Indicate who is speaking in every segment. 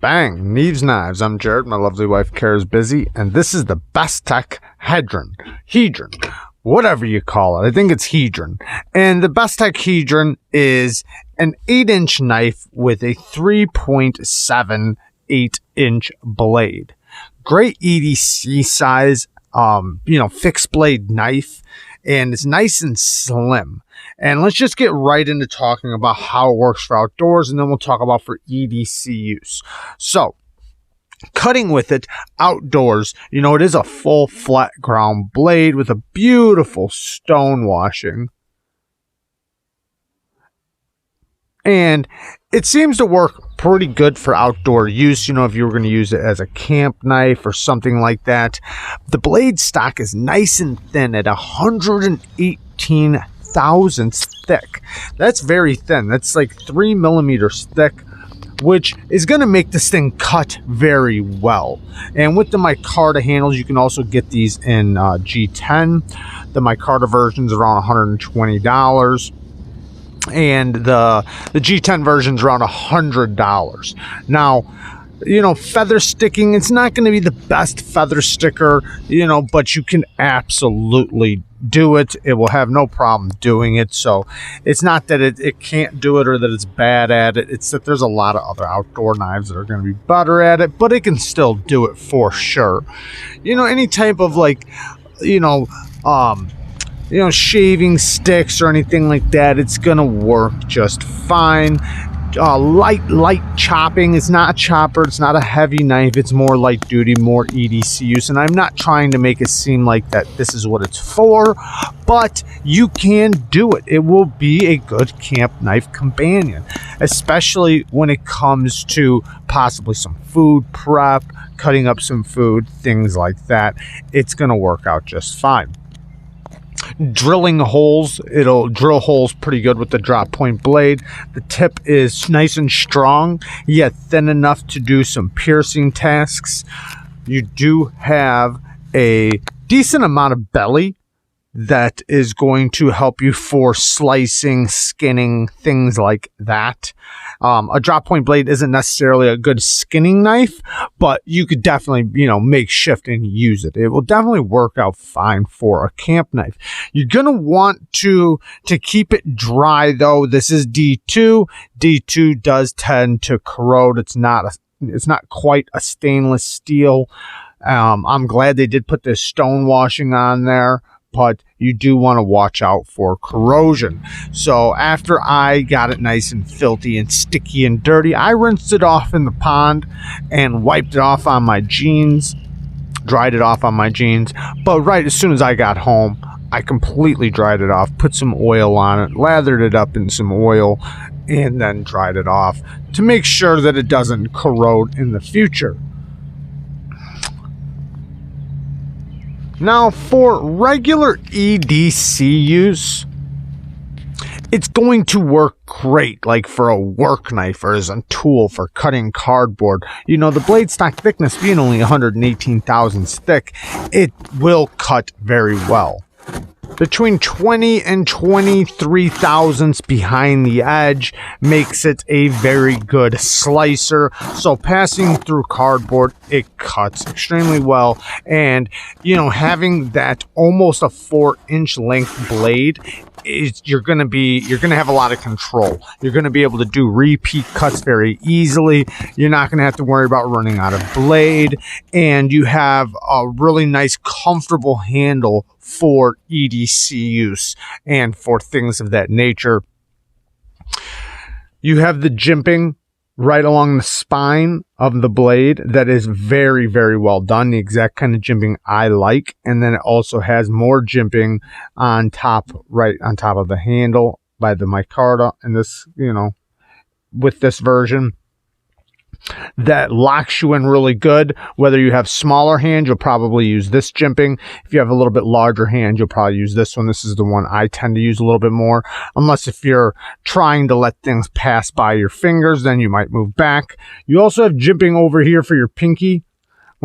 Speaker 1: Bang! Neves Knives. I'm Jared. My lovely wife Kara's busy, and this is the Bestech Hedron. Whatever you call it. I think it's Hedron. And the Bestech Hedron is an 8-inch knife with a 3.78-inch blade. Great EDC size, fixed blade knife, and it's nice and slim. And let's just get right into talking about how it works for outdoors, and then we'll talk about for EDC use. So, cutting with it outdoors, it is a full flat ground blade with a beautiful stone washing. And it seems to work pretty good for outdoor use, if you were going to use it as a camp knife or something like that. The blade stock is nice and thin at 118 thousandths thick. That's very thin. That's like 3 millimeters thick, which is going to make this thing cut very well. And with the micarta handles, you can also get these in G10. The micarta version's around $120. And the G10 version's around $100. Now, feather sticking, it's not going to be the best feather sticker, but you can absolutely do it. It will have no problem doing it. So it's not that it can't do it or that it's bad at it. It's that there's a lot of other outdoor knives that are going to be better at it, but it can still do it for sure. Any type of shaving sticks or anything like that, it's gonna work just fine. Light chopping. It's not a chopper, it's not a heavy knife, it's more light duty, more EDC use, and I'm not trying to make it seem like that this is what it's for, but you can do it. It will be a good camp knife companion, especially when it comes to possibly some food prep, cutting up some food, things like that. It's gonna work out just fine. Drilling holes, it'll drill holes pretty good with the drop point blade. The tip is nice and strong, yet thin enough to do some piercing tasks. You do have a decent amount of belly that is going to help you for slicing, skinning, things like that. A drop point blade isn't necessarily a good skinning knife, but you could definitely, make shift and use it. It will definitely work out fine for a camp knife. You're going to want to keep it dry though. This is D2. D2 does tend to corrode. It's not quite a stainless steel. I'm glad they did put this stone washing on there, but you do want to watch out for corrosion. So after I got it nice and filthy and sticky and dirty, I rinsed it off in the pond and wiped it off on my jeans, dried it off on my jeans. But right as soon as I got home, I completely dried it off, put some oil on it, lathered it up in some oil, and then dried it off to make sure that it doesn't corrode in the future. Now, for regular EDC use, it's going to work great, like for a work knife or as a tool for cutting cardboard. The blade stock thickness being only 118 thousandths thick, it will cut very well. Between 20 and 23 thousandths behind the edge makes it a very good slicer. So passing through cardboard, it cuts extremely well. And, having that almost a 4-inch length blade, you're going to have a lot of control. You're going to be able to do repeat cuts very easily. You're not going to have to worry about running out of blade. And you have a really nice, comfortable handle for EDC use and for things of that nature. You have the jimping right along the spine of the blade that is very, very well done, the exact kind of jimping I like. And then it also has more jimping on top, right on top of the handle by the micarta, and this, with this version that locks you in really good. Whether you have smaller hand, you'll probably use this jimping. If you have a little bit larger hand, you'll probably use this one. This is the one I tend to use a little bit more, unless if you're trying to let things pass by your fingers, then you might move back. You also have jimping over here for your pinky.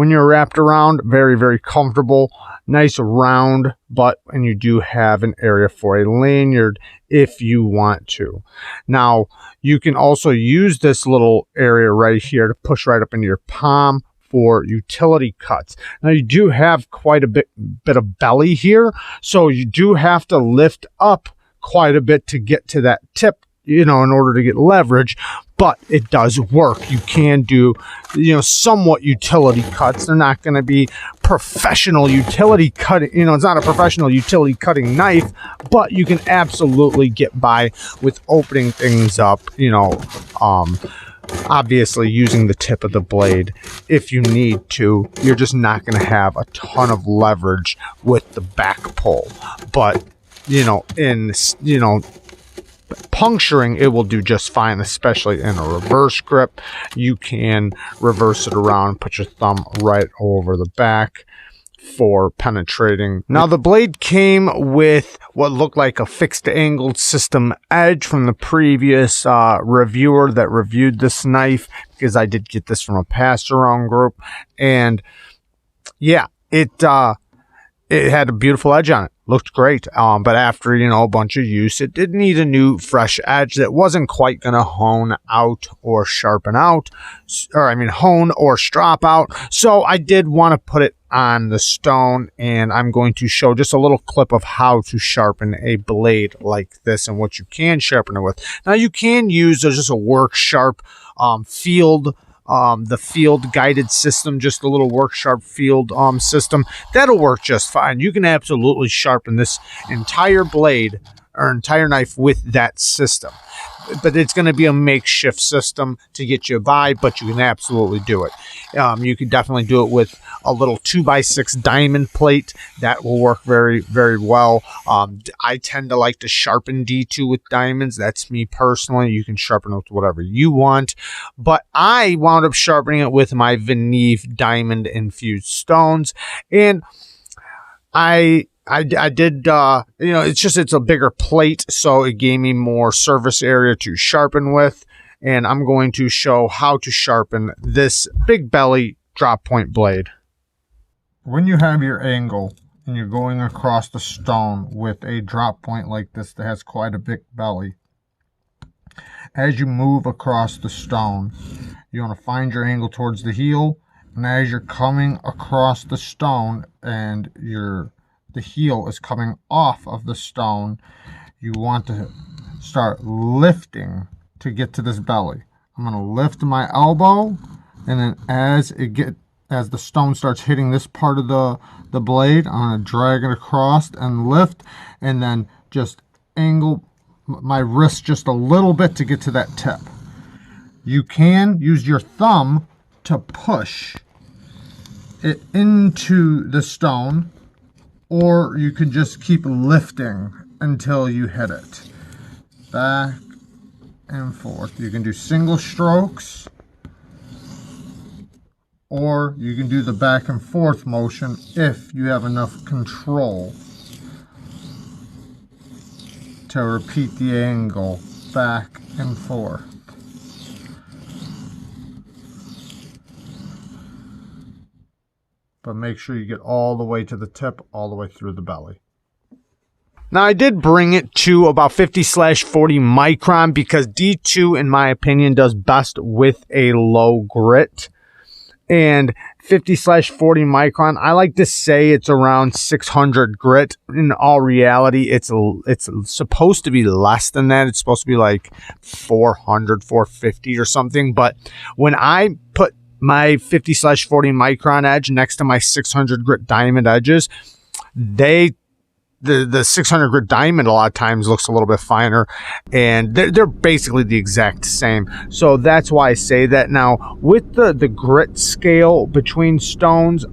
Speaker 1: when you're wrapped around. Very, very comfortable. Nice round butt, and you do have an area for a lanyard if you want to. Now, you can also use this little area right here to push right up into your palm for utility cuts. Now, you do have quite a bit of belly here, so you do have to lift up quite a bit to get to that tip, you know, in order to get leverage, but it does work. You can do, you know, somewhat utility cuts. They're not going to be professional utility cutting, you know, it's not a professional utility cutting knife, but you can absolutely get by with opening things up, you know, obviously using the tip of the blade if you need to. You're just not going to have a ton of leverage with the back pull, but you know, in, you know, puncturing, it will do just fine, especially in a reverse grip. You can reverse it around, put your thumb right over the back for penetrating. Now, the blade came with what looked like a fixed angled system edge from the previous reviewer that reviewed this knife, because I did get this from a pass-around group, and yeah, it had a beautiful edge on it. Looked great, but after, you know, a bunch of use, it did need a new fresh edge that wasn't quite going to hone out or sharpen out, or I mean hone or strop out. So I did want to put it on the stone, and I'm going to show just a little clip of how to sharpen a blade like this and what you can sharpen it with. Now, you can use just a work sharp field, the field guided system, just a little work sharp field system. That'll work just fine. You can absolutely sharpen this entire blade or entire knife with that system, but it's going to be a makeshift system to get you by, but you can absolutely do it. You can definitely do it with a little 2x6 diamond plate. That will work very, very well. I tend to like to sharpen D2 with diamonds. That's me personally. You can sharpen it with whatever you want, but I wound up sharpening it with my venev diamond infused stones, and I did, you know, it's a bigger plate, so it gave me more surface area to sharpen with, and I'm going to show how to sharpen this big belly drop point blade. When you have your angle and you're going across the stone with a drop point like this that has quite a big belly, as you move across the stone, you want to find your angle towards the heel, and as you're coming across the stone and the heel is coming off of the stone, you want to start lifting to get to this belly. I'm going to lift my elbow, and then as the stone starts hitting this part of the blade, I'm going to drag it across and lift, and then just angle my wrist just a little bit to get to that tip. You can use your thumb to push it into the stone, or you can just keep lifting until you hit it. Back and forth. You can do single strokes, or you can do the back and forth motion if you have enough control to repeat the angle back and forth. But make sure you get all the way to the tip, all the way through the belly. Now, I did bring it to about 50/40 micron because D2, in my opinion, does best with a low grit. And 50/40 micron, I like to say it's around 600 grit. In all reality, it's supposed to be less than that. It's supposed to be like 400, 450 or something. But when I put my 50/40 micron edge next to my 600 grit diamond edges, the 600 grit diamond a lot of times looks a little bit finer, and they're basically the exact same. So that's why I say that. Now, with the grit scale between stones,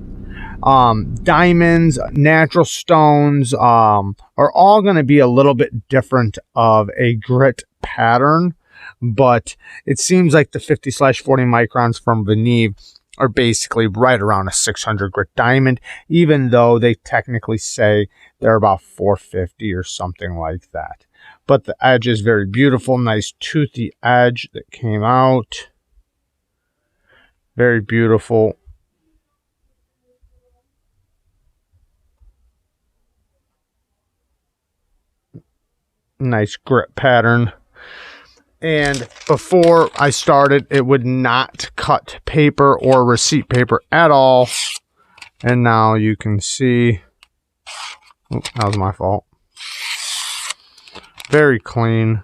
Speaker 1: diamonds, natural stones are all going to be a little bit different of a grit pattern, but it seems like the 50/40 microns from venev are basically right around a 600 grit diamond, even though they technically say they're about 450 or something like that. But the edge is very beautiful, nice toothy edge that came out. Very beautiful. Nice grip pattern. And before I started, it would not cut paper or receipt paper at all. And now you can see, oops, that was my fault. Very clean.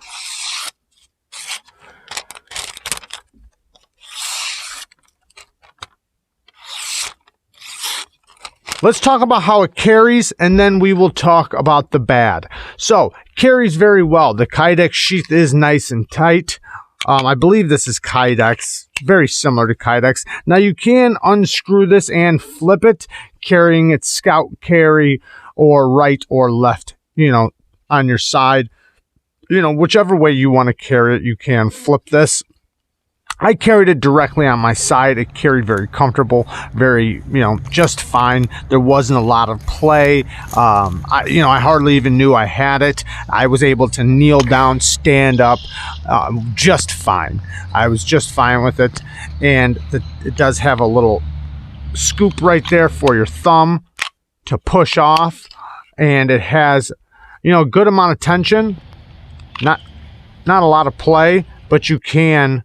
Speaker 1: Let's talk about how it carries, and then we will talk about the bad. So, carries very well. The Kydex sheath is nice and tight. I believe this is Kydex, very similar to Kydex. Now, you can unscrew this and flip it, carrying it scout carry or right or left, you know, on your side. You know, whichever way you want to carry it, you can flip this. I carried it directly on my side. It carried very comfortable, very, you know, just fine. There wasn't a lot of play. I hardly even knew I had it. I was able to kneel down, stand up, just fine. I was just fine with it. And it does have a little scoop right there for your thumb to push off. And it has, you know, a good amount of tension. Not a lot of play, but you can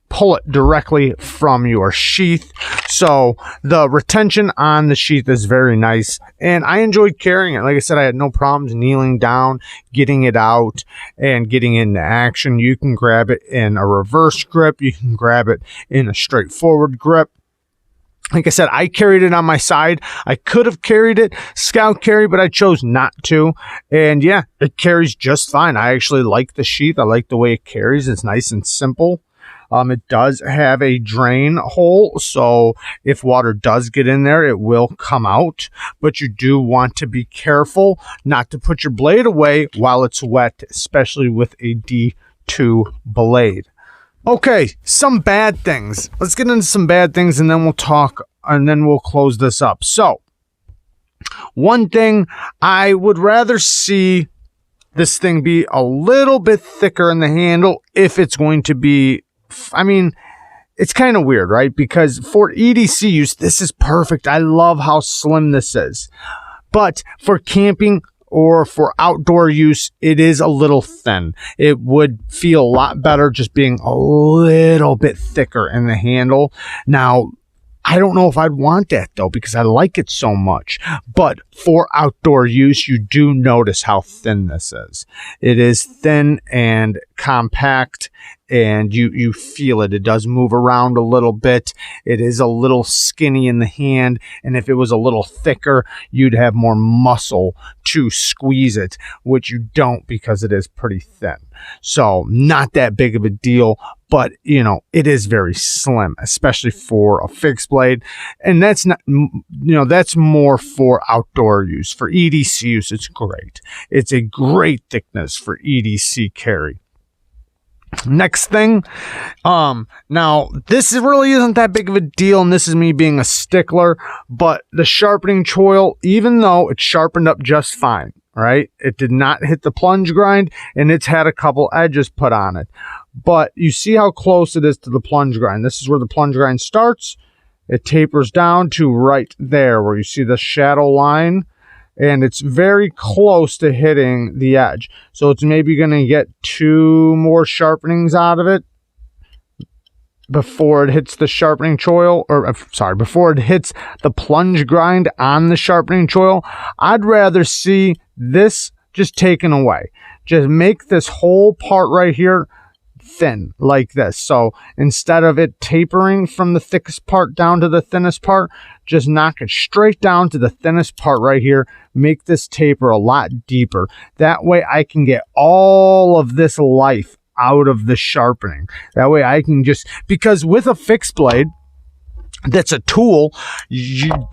Speaker 1: pull it directly from your sheath. So the retention on the sheath is very nice, and I enjoyed carrying it. Like I said, I had no problems kneeling down, getting it out, and getting into action. You can grab it in a reverse grip. You can grab it in a straightforward grip. Like I said, I carried it on my side. I could have carried it scout carry, but I chose not to. And yeah, it carries just fine. I actually like the sheath. I like the way it carries. It's nice and simple. It does have a drain hole, so if water does get in there, it will come out. But you do want to be careful not to put your blade away while it's wet, especially with a D2 blade. Okay, some bad things. Let's get into some bad things, and then we'll talk, and then we'll close this up. So, one thing, I would rather see this thing be a little bit thicker in the handle if it's going to be, I mean, it's kind of weird, right? Because for EDC use, this is perfect. I love how slim this is. But for camping or for outdoor use, it is a little thin. It would feel a lot better just being a little bit thicker in the handle. Now, I don't know if I'd want that though, because I like it so much. But for outdoor use, you do notice how thin this is. It is thin and compact, and you feel it. It does move around a little bit. It is a little skinny in the hand, and if it was a little thicker, you'd have more muscle to squeeze it, which you don't because it is pretty thin. So not that big of a deal, but you know, it is very slim, especially for a fixed blade. And that's not, you know, that's more for outdoor use. For EDC use, it's great. It's a great thickness for EDC carry. Next thing, now this really isn't that big of a deal, and this is me being a stickler, but the sharpening choil, even though it sharpened up just fine, right? It did not hit the plunge grind, and it's had a couple edges put on it. But you see how close it is to the plunge grind. This is where the plunge grind starts. It tapers down to right there where you see the shadow line, and it's very close to hitting the edge. So it's maybe going to get 2 more sharpenings out of it before it hits the sharpening choil, or sorry, before it hits the plunge grind on the sharpening choil. I'd rather see this just taken away. Just make this whole part right here thin like this. So instead of it tapering from the thickest part down to the thinnest part, just knock it straight down to the thinnest part right here. Make this taper a lot deeper. That way I can get all of this life out of the sharpening. That way I can just, because with a fixed blade that's a tool,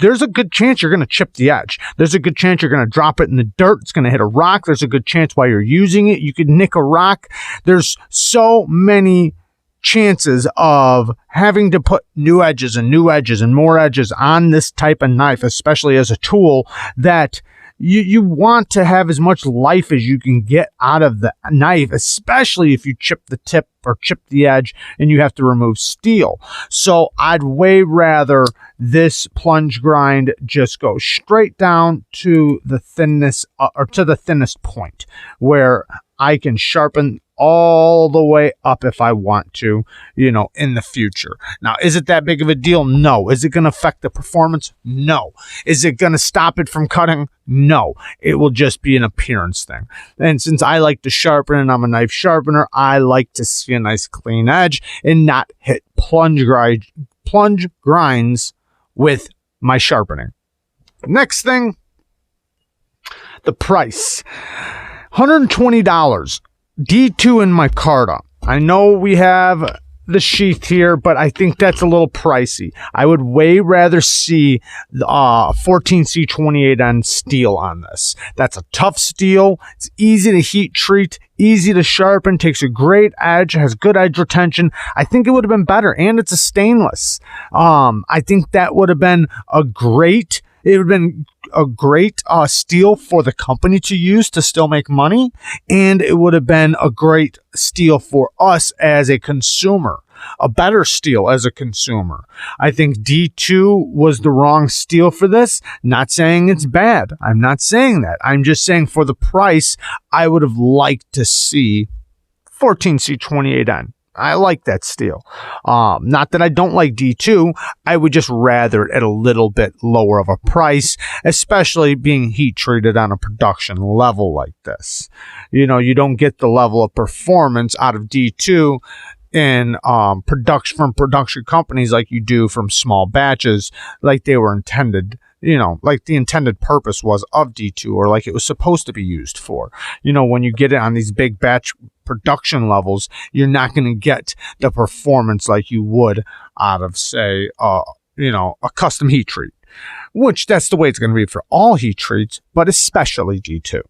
Speaker 1: there's a good chance you're going to chip the edge. There's a good chance you're going to drop it in the dirt. It's going to hit a rock. There's a good chance while you're using it, you could nick a rock. There's so many chances of having to put new edges and more edges on this type of knife, especially as a tool, that you want to have as much life as you can get out of the knife, especially if you chip the tip or chip the edge and you have to remove steel. So I'd way rather this plunge grind just go straight down to the thinness or to the thinnest point, where I can sharpen all the way up if I want to, you know, in the future. Now, is it that big of a deal? No. Is it going to affect the performance? No. Is it going to stop it from cutting? No. It will just be an appearance thing. And since I like to sharpen and I'm a knife sharpener, I like to see a nice clean edge and not hit plunge grinds with my sharpening. Next thing, the price. $120. D2 in micarta. I know we have the sheath here, but I think that's a little pricey. I would way rather see the 14C28N steel on this. That's a tough steel. It's easy to heat treat, easy to sharpen, takes a great edge, has good edge retention. I think it would have been better, and it's a stainless. I think that would have been a great steel for the company to use to still make money, and it would have been a great steel for us as a consumer, a better steel as a consumer. I think D2 was the wrong steel for this. Not saying it's bad. I'm not saying that. I'm just saying for the price, I would have liked to see 14C28N. I like that steel. Not that I don't like D2. I would just rather it at a little bit lower of a price, especially being heat treated on a production level like this. You know, you don't get the level of performance out of D2 in production from production companies like you do from small batches, like they were intended. You know, like the intended purpose was of D2, or like it was supposed to be used for. You know, when you get it on these big batch production levels, you're not going to get the performance like you would out of, say, you know, a custom heat treat, which that's the way it's going to be for all heat treats, but especially D2.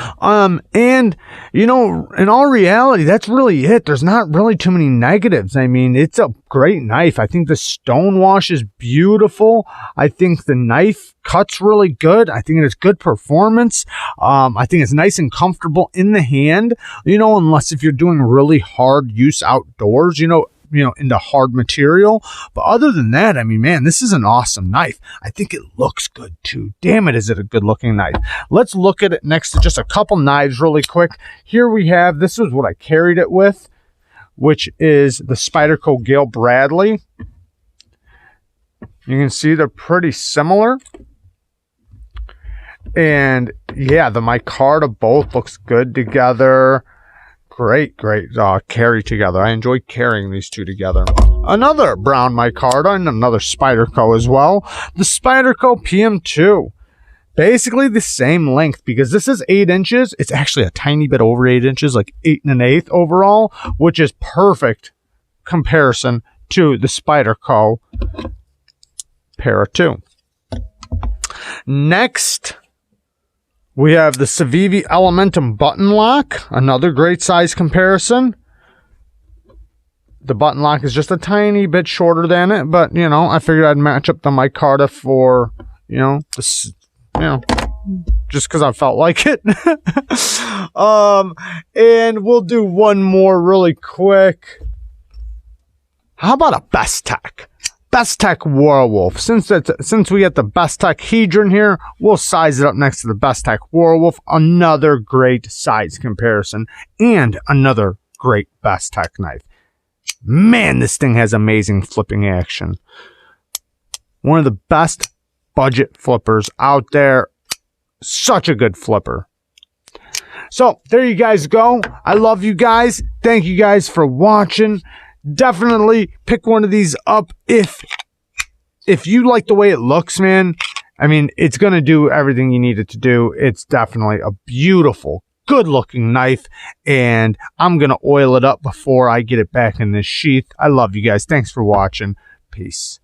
Speaker 1: And you know, in all reality, that's really it. There's not really too many negatives. I mean, it's a great knife. I think the stone wash is beautiful. I think the knife cuts really good. I think it has good performance. I think it's nice and comfortable in the hand, you know, unless if you're doing really hard use outdoors, you know, into hard material. But other than that, I mean, man, this is an awesome knife. I think it looks good too. Damn it, is it a good looking knife. Let's look at it next to just a couple knives really quick. Here we have, this is what I carried it with, which is the Spyderco Gale Bradley. You can see they're pretty similar. And yeah, the micarta both looks good together. Great carry together. I enjoy carrying these two together. Another brown micarta and another Spyderco as well. The Spyderco PM2. Basically the same length, because this is 8 inches. It's actually a tiny bit over 8 inches, like 8 1/8 overall, which is perfect comparison to the Spyderco Para 2. Next, we have the Civivi Elemenum button lock, another great size comparison. The button lock is just a tiny bit shorter than it, but, you know, I figured I'd match up the micarta for, you know, this, you know, just because I felt like it. And we'll do one more really quick. How about a Bestech? Bestech Werewolf. Since we get the Bestech Hedron here, we'll size it up next to the Bestech Werewolf. Another great size comparison and another great Bestech knife. Man, this thing has amazing flipping action. One of the best budget flippers out there. Such a good flipper. So there you guys go. I love you guys. Thank you guys for watching. Definitely pick one of these up if you like the way it looks, man. I mean, it's going to do everything you need it to do. It's definitely a beautiful, good looking knife, and I'm going to oil it up before I get it back in this sheath. I love you guys. Thanks for watching. Peace.